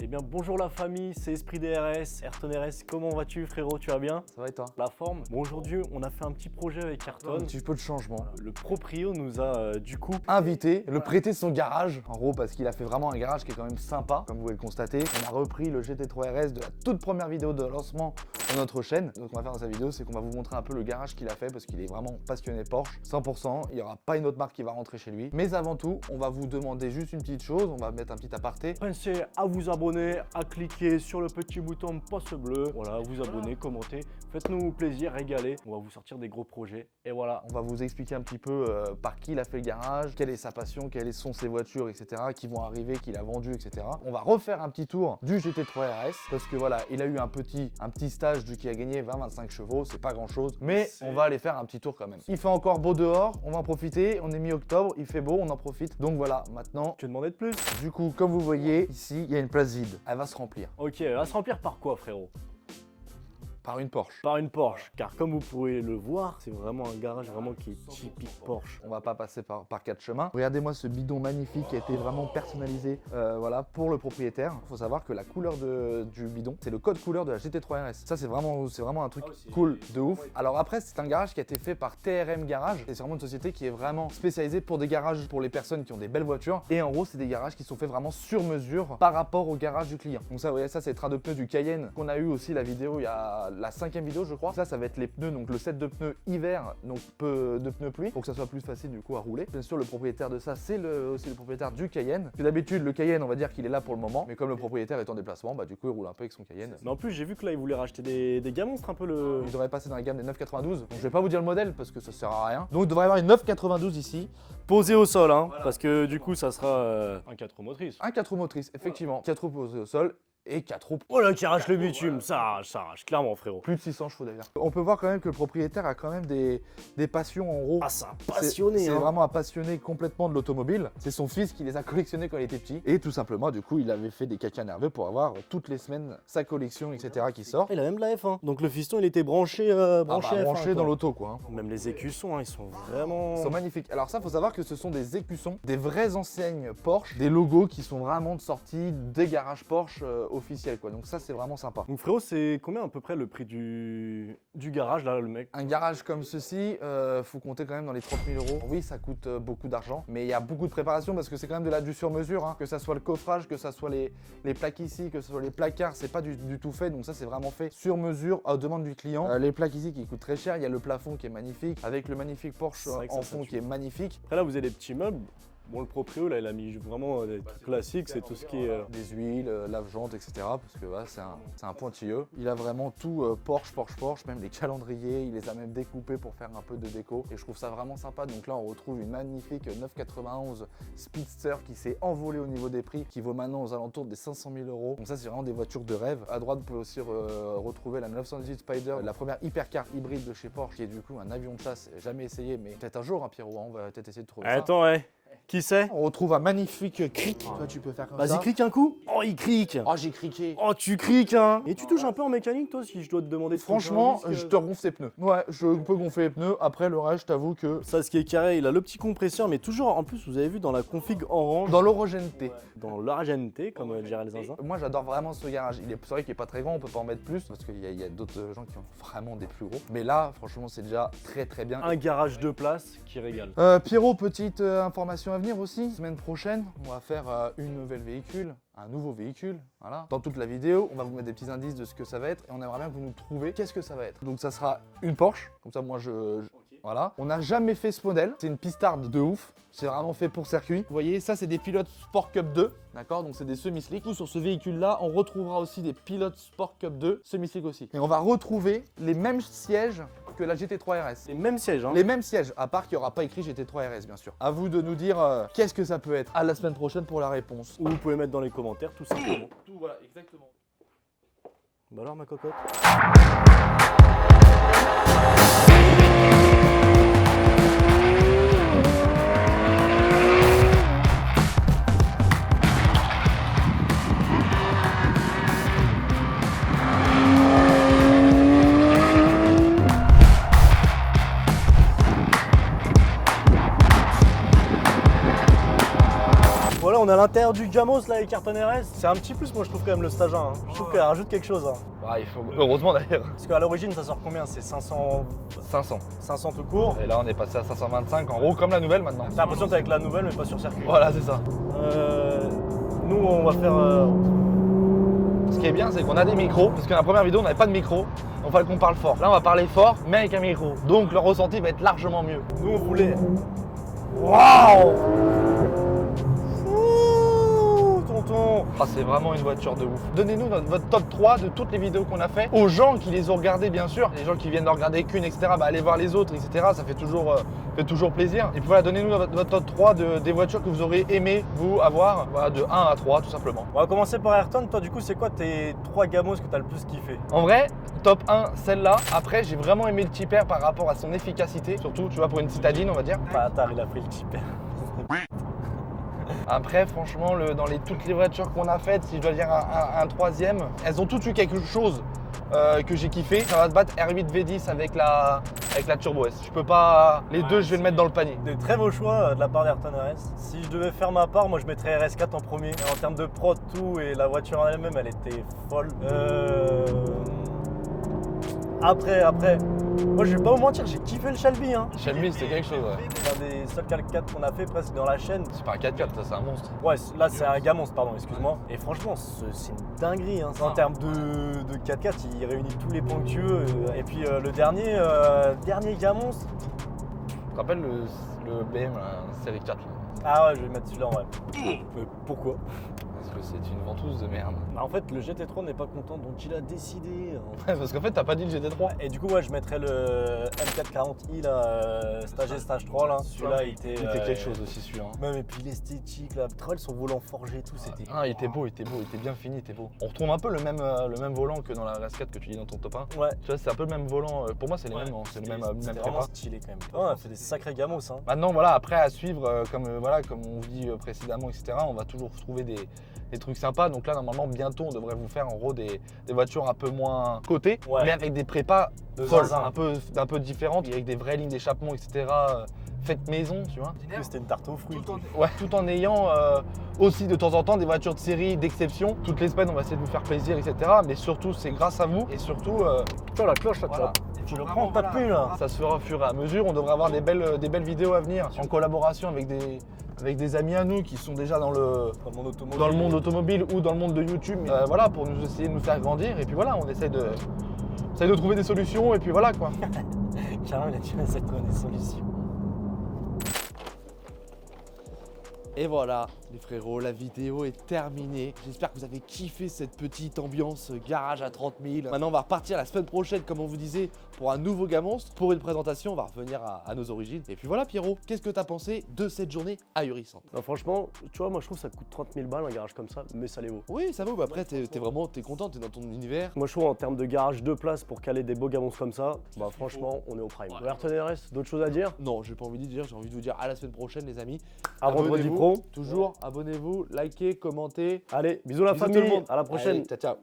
Eh bien bonjour la famille, c'est Esprit DRS, Ayrton RS, comment vas-tu frérot, tu vas bien? Ça va et toi? La forme? Bon aujourd'hui on a fait un petit projet avec Ayrton. Un petit peu de changement. Le proprio nous a du coup Invité, le prêter son garage, en gros parce qu'il a fait vraiment un garage qui est quand même sympa, comme vous pouvez le constater. On a repris le GT3 RS de la toute première vidéo de lancement de notre chaîne. Donc ce qu'on va faire dans cette vidéo, c'est qu'on va vous montrer un peu le garage qu'il a fait parce qu'il est vraiment passionné Porsche, 100%. Il n'y aura pas une autre marque qui va rentrer chez lui. Mais avant tout, on va vous demander juste une petite chose, on va mettre un petit aparté. Pensez à vous abonner, à cliquer sur le petit bouton pouce bleu, voilà, vous abonner, commenter, faites-nous plaisir, régalez, on va vous sortir des gros projets et voilà. On va vous expliquer un petit peu par qui il a fait le garage, quelle est sa passion, quelles sont ses voitures, etc. qui vont arriver, qu'il a vendu, etc. On va refaire un petit tour du GT3 RS parce que voilà, il a eu un petit stage qui a gagné 20-25 chevaux, c'est pas grand chose, mais on va aller faire un petit tour quand même. Il fait encore beau dehors, on va en profiter, on est mi-octobre, il fait beau, on en profite. Donc voilà, maintenant, Tu demandais de plus? du coup, comme vous voyez, ici, il y a une place vide. Elle va se remplir Ok, elle va se remplir par quoi frérot? par une Porsche. Par une Porsche, car comme vous pouvez le voir, c'est vraiment un garage vraiment qui est typique Porsche. On va pas passer par quatre chemins. Regardez-moi ce bidon magnifique qui a été vraiment personnalisé voilà, pour le propriétaire. Il faut savoir que la couleur du bidon, c'est le code couleur de la GT3 RS. Ça, c'est vraiment un truc cool de ouf. Alors après, c'est un garage qui a été fait par TRM Garage. C'est vraiment une société qui est vraiment spécialisée pour des garages pour les personnes qui ont des belles voitures. Et en gros, c'est des garages qui sont faits vraiment sur mesure par rapport au garage du client. Donc ça, vous voyez, ça, c'est le train de pneus du Cayenne qu'on a eu aussi la vidéo il y a la 5e vidéo, je crois. Ça va être les pneus, donc le set de pneus hiver, donc peu de pneus pluie, pour que ça soit plus facile du coup à rouler. Bien sûr, le propriétaire de ça, c'est aussi le propriétaire du Cayenne. D'habitude, le Cayenne, on va dire qu'il est là pour le moment, mais comme le propriétaire est en déplacement, bah du coup, il roule un peu avec son Cayenne. Mais en plus, j'ai vu que là, il voulait racheter des gamins, un peu le... Il devrait passer dans la gamme des 992. Donc je vais pas vous dire le modèle parce que ça sert à rien. Donc il devrait y avoir une 992 ici. Posé au sol, hein, parce que du coup, ça sera un 4 roues motrices. Un 4 roues motrices, effectivement. 4 roues posées au sol et 4 roues. Oh là, qui arrache le bitume, ça arrache, clairement, frérot. Plus de 600 chevaux d'ailleurs. On peut voir quand même que le propriétaire a quand même des passions en gros. Ah, c'est un passionné, C'est hein. vraiment un passionné complètement de l'automobile. C'est son fils qui les a collectionnés quand il était petit. Et tout simplement, du coup, il avait fait des caca nerveux pour avoir toutes les semaines sa collection, etc. qui sort. Il a même de la F1. Donc le fiston, il était branché, branché, F1, branché dans quoi. l'auto, quoi. Hein. Même les écussons, hein, ils sont vraiment... Ils sont magnifiques. Alors ça, faut savoir que ce sont des écussons, des vraies enseignes Porsche, des logos qui sont vraiment sortis des garages Porsche officiels, quoi. Donc ça, c'est vraiment sympa. Donc frérot, c'est combien à peu près le prix du garage, là, le mec? Un garage comme ceci, faut compter quand même dans les 30 000 €. Oui, ça coûte beaucoup d'argent, mais il y a beaucoup de préparation parce que c'est quand même du sur-mesure. Hein. Que ça soit le coffrage, que ça soit les plaques ici, que ce soit les placards, c'est pas du tout fait. Donc ça, c'est vraiment fait sur mesure à demande du client. Les plaques ici qui coûtent très cher. Il y a le plafond qui est magnifique, avec le magnifique Porsche en fond qui est magnifique. Après là, vous avez des petits meubles. Bon, le proprio, là, il a mis vraiment des trucs classiques, c'est tout ce qui est... Des huiles, lave-jantes, etc. Parce que voilà, c'est un pointilleux. Il a vraiment tout Porsche, même les calendriers, il les a même découpés pour faire un peu de déco. Et je trouve ça vraiment sympa. Donc là, on retrouve une magnifique 991 Speedster qui s'est envolée au niveau des prix, qui vaut maintenant aux alentours des 500 000 €. Donc ça, c'est vraiment des voitures de rêve. À droite, vous pouvez aussi retrouver la 918 Spider, la première hypercar hybride de chez Porsche, qui est du coup un avion de chasse. Jamais essayé, mais peut-être un jour, hein, Pierrot, hein, on va peut-être essayer de trouver ça. Attends, ouais. Qui c'est? On retrouve un magnifique cric. Toi, tu peux faire comme ça. Vas-y, clique un coup. Oh, il crique. Oh, j'ai criqué. Oh, tu criques, hein. Et tu touches un peu en mécanique, toi, si je dois te demander de Franchement, toucher un disque, je te gonfle ses pneus. Ouais, je peux gonfler les pneus. Après, le reste, je t'avoue que... Ça, ce qui est carré, il a le petit compresseur, mais toujours, en plus, vous avez vu dans la config orange, Dans l'orogénéité. dans l'argenté, comme dirait les zinzins. Moi, j'adore vraiment ce garage. C'est vrai qu'il est pas très grand, on peut pas en mettre plus, parce qu'il y a d'autres gens qui ont vraiment des plus gros. Mais là, franchement, c'est déjà très bien. Un garage de place qui régale. Pierrot, petite information à venir aussi. Semaine prochaine, on va faire une nouvelle véhicule. Un nouveau véhicule, voilà. Dans toute la vidéo, on va vous mettre des petits indices de ce que ça va être et on aimerait bien que vous nous trouviez qu'est-ce que ça va être. Donc ça sera une Porsche, comme ça moi voilà. On n'a jamais fait ce modèle, c'est une pistarde de ouf. C'est vraiment fait pour circuit. Vous voyez, ça c'est des pilotes Sport Cup 2, d'accord? Donc c'est des semi-slick. Sur ce véhicule-là, on retrouvera aussi des pilotes Sport Cup 2, semi-slick aussi. Et on va retrouver les mêmes sièges que la GT3 RS. Les mêmes sièges, hein. Les mêmes sièges, à part qu'il n'y aura pas écrit GT3 RS, bien sûr. À vous de nous dire qu'est-ce que ça peut être. À la semaine prochaine pour la réponse. Ou vous pouvez mettre dans les commentaires, tout simplement. Tout, voilà, exactement. Bah alors, ma cocotte. Voilà, on est l'intérieur du Gamos, là, les cartons RS, c'est un petit plus, moi, je trouve, quand même, le stage 1. Hein. Je trouve qu'elle rajoute quelque chose. Hein. Ah, il faut... Heureusement d'ailleurs. Parce qu'à l'origine, ça sort combien? C'est 500... 500. 500 tout court. Et là, on est passé à 525 en gros, comme la nouvelle maintenant. T'as l'impression que t'es avec la nouvelle, mais pas sur circuit. Voilà, c'est ça. Nous, on va faire... Ce qui est bien, c'est qu'on a des micros, parce que dans la première vidéo, on n'avait pas de micro, donc il fallait qu'on parle fort. Là, on va parler fort, mais avec un micro. Donc le ressenti va être largement mieux. Nous, on voulait... Waouh! Tonton! Ah, c'est vraiment une voiture de ouf. Donnez-nous votre top 3 de toutes les vidéos qu'on a fait aux gens qui les ont regardées, bien sûr. Les gens qui viennent de regarder qu'une, etc. Bah, allez voir les autres, etc. Ça fait toujours plaisir. Et puis voilà, donnez-nous votre top 3 des voitures que vous aurez aimé, vous, avoir. Voilà, de 1 à 3, tout simplement. On va commencer par Ayrton. Toi, du coup, c'est quoi tes 3 Gamos que t'as le plus kiffé? En vrai, top 1, celle-là. Après, j'ai vraiment aimé le Tipper par rapport à son efficacité. Surtout, tu vois, pour une citadine, on va dire. Ah, attends, il a pris le Tipper. Après, franchement, toutes les voitures qu'on a faites, si je dois dire un troisième, elles ont toutes eu quelque chose que j'ai kiffé. Ça va se battre R8 V10 avec la Turbo S. Je peux pas... Les deux, je vais le mettre dans le panier. Des très beaux choix de la part d'Ayrton RS. Si je devais faire ma part, moi je mettrais RS4 en premier. Et en termes de prod, tout, et la voiture en elle-même, elle était folle. Après, moi je vais pas vous mentir, j'ai kiffé le Shelby. Hein. Shelby, c'était quelque chose, ouais. C'est un des seuls 4x4 qu'on a fait presque dans la chaîne. C'est pas un 4x4, ça, c'est un monstre. Ouais, là c'est un Gamos, pardon, excuse-moi. Et franchement, c'est une dinguerie. Hein. En termes de 4x4, il réunit tous les points que tu veux. Et puis le dernier Gamos. Tu te rappelles le BM, série 4 là. Ah ouais, je vais mettre celui-là en vrai. Mais pourquoi? Parce que c'est une ventouse de merde. Bah en fait, le GT3 n'est pas content, donc il a décidé. Parce qu'en fait, t'as pas dit le GT3. Et du coup, ouais, je mettrais le M440i, là, stage G, stage 3, là. Celui-là, il était quelque chose aussi, celui-là. Même, et puis l'esthétique, là. Travail, son volant forgé et tout, c'était. Ah, il était beau, il était bien fini, il était beau. On retrouve un peu le même volant que dans la RS4 que tu dis dans ton top 1. Ouais. Tu vois, c'est un peu le même volant. Pour moi, c'est les mêmes, c'est le même C'était prépa. vraiment stylé quand même. Ouais, on a fait des sacrés Gamos, hein. Maintenant, voilà, après à suivre, comme on vous dit précédemment, etc., on va toujours trouver des trucs sympas. Donc là, normalement, bientôt, on devrait vous faire en gros des voitures un peu moins cotées, Ouais. mais avec des prépas De folles, zinzin. un peu différentes, avec des vraies lignes d'échappement, etc., faites maison, tu vois. Du coup, c'était une tarte aux fruits. Tout en ayant aussi de temps en temps des voitures de série d'exception. Toutes les semaines, on va essayer de vous faire plaisir, etc. Mais surtout, c'est grâce à vous et surtout. Tu vois la cloche là, Voilà. tu le prends, pas de plus là. Ça se fera au fur et à mesure. On devrait avoir des belles vidéos à venir en collaboration avec des amis à nous qui sont déjà dans le monde automobile ou dans le monde de YouTube. Voilà, pour nous essayer de nous faire grandir. Et puis voilà, on essaie de trouver des solutions. Et puis voilà quoi. Carrément, il a dit, c'est quoi des solutions? Et voilà, les frérots, la vidéo est terminée. J'espère que vous avez kiffé cette petite ambiance garage à 30 000. Maintenant, on va repartir la semaine prochaine, comme on vous disait, pour un nouveau Gamos. Pour une présentation, on va revenir à nos origines. Et puis voilà, Pierrot, qu'est-ce que t'as pensé de cette journée ahurissante? Non, franchement, tu vois, moi je trouve que ça coûte 30 000 balles un garage comme ça, mais ça les vaut. Oui, ça vaut. Bah après, t'es content, t'es dans ton univers. Moi je trouve en termes de garage de place pour caler des beaux gamons comme ça, bah franchement, on est au prime. Ouais. Ayrton RS, d'autres choses à dire? Non, j'ai pas envie de dire, j'ai envie de vous dire à la semaine prochaine, les amis. À vendredi Abonnez-vous, pro. Toujours, abonnez-vous, likez, commentez. Allez, bisous la Bisous tout famille, le monde. à la prochaine. Allez, ciao, ciao.